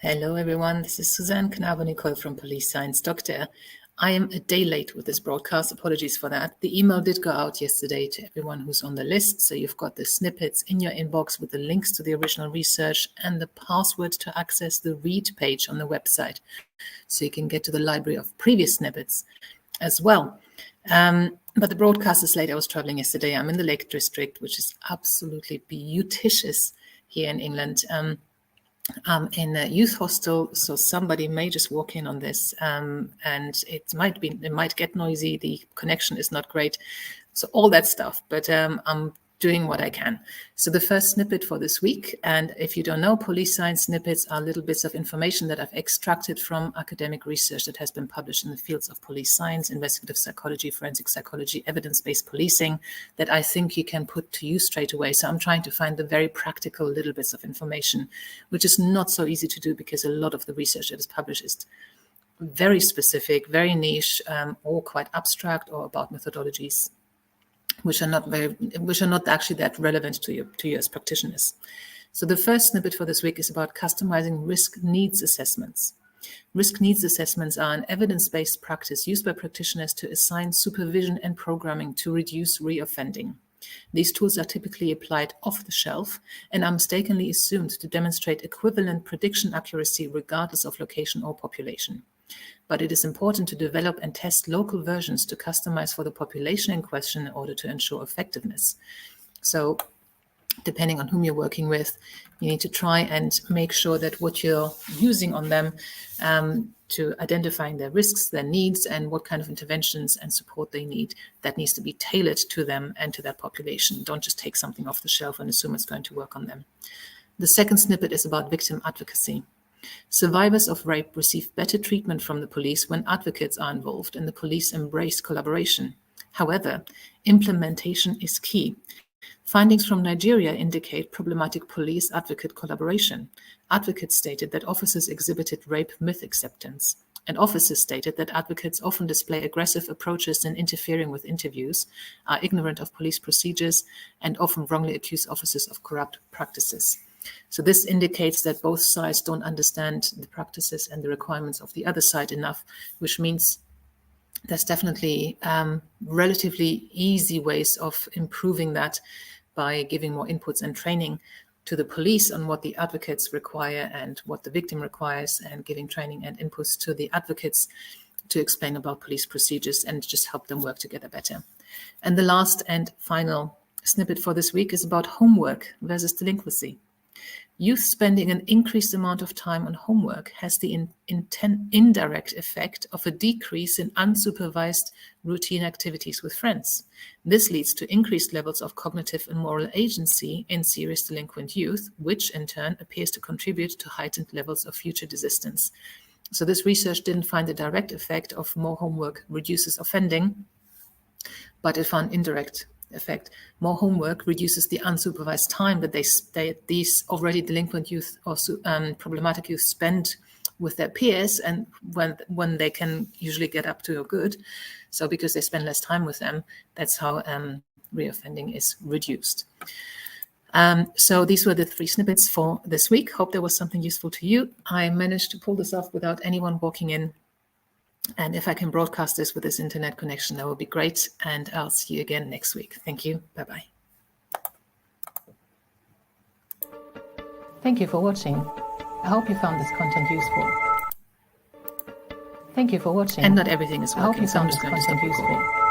Hello everyone, this is Suzanne Knabe-Nicole from Police Science Doctor. I am a day late with this broadcast, apologies for that. The email did go out yesterday to everyone who's on the list, so you've got the snippets in your inbox with the links to the original research and the password to access the read page on the website, so you can get to the library of previous snippets as well. But the broadcast is late. I was traveling yesterday. I'm in the Lake District, which is absolutely beauticious here in England. In a youth hostel, so somebody may just walk in on this, and it might get noisy. The connection is not great, so all that stuff. But I'm doing what I can. So the first snippet for this week, and if you don't know, police science snippets are little bits of information that I've extracted from academic research that has been published in the fields of police science, investigative psychology, forensic psychology, evidence-based policing, that I think you can put to use straight away. So I'm trying to find the very practical little bits of information, which is not so easy to do because a lot of the research that is published is very specific, very niche, or quite abstract, or about methodologies which are not actually that relevant to you as practitioners. So the first snippet for this week is about customizing risk-needs-assessments. Risk-needs-assessments are an evidence-based practice used by practitioners to assign supervision and programming to reduce reoffending. These tools are typically applied off the shelf and are mistakenly assumed to demonstrate equivalent prediction accuracy regardless of location or population. But it is important to develop and test local versions to customize for the population in question in order to ensure effectiveness. So depending on whom you're working with, you need to try and make sure that what you're using on them to identifying their risks, their needs, and what kind of interventions and support they need, that needs to be tailored to them and to that population. Don't just take something off the shelf and assume it's going to work on them. The second snippet is about victim advocacy. Survivors of rape receive better treatment from the police when advocates are involved and the police embrace collaboration. However, implementation is key. Findings from Nigeria indicate problematic police-advocate collaboration. Advocates stated that officers exhibited rape myth acceptance, and officers stated that advocates often display aggressive approaches in interfering with interviews, are ignorant of police procedures, and often wrongly accuse officers of corrupt practices. So this indicates that both sides don't understand the practices and the requirements of the other side enough, which means there's definitely relatively easy ways of improving that by giving more inputs and training to the police on what the advocates require and what the victim requires, and giving training and inputs to the advocates to explain about police procedures and just help them work together better. And the last and final snippet for this week is about homework versus delinquency. Youth spending an increased amount of time on homework has the indirect effect of a decrease in unsupervised routine activities with friends. This leads to increased levels of cognitive and moral agency in serious delinquent youth, which in turn appears to contribute to heightened levels of future desistance. So this research didn't find the direct effect of more homework reduces offending, but it found indirect effect. More homework reduces the unsupervised time that these already delinquent youth or problematic youth spend with their peers, and when they can usually get up to a good. So because they spend less time with them, that's how reoffending is reduced. So these were the 3 snippets for this week. Hope there was something useful to you. I managed to pull this off without anyone walking in. And if I can broadcast this with this internet connection, that would be great. And I'll see you again next week. Thank you. Bye-bye. Thank you for watching. I hope you found this content useful. Thank you for watching. And not everything is working. I hope you found this content useful.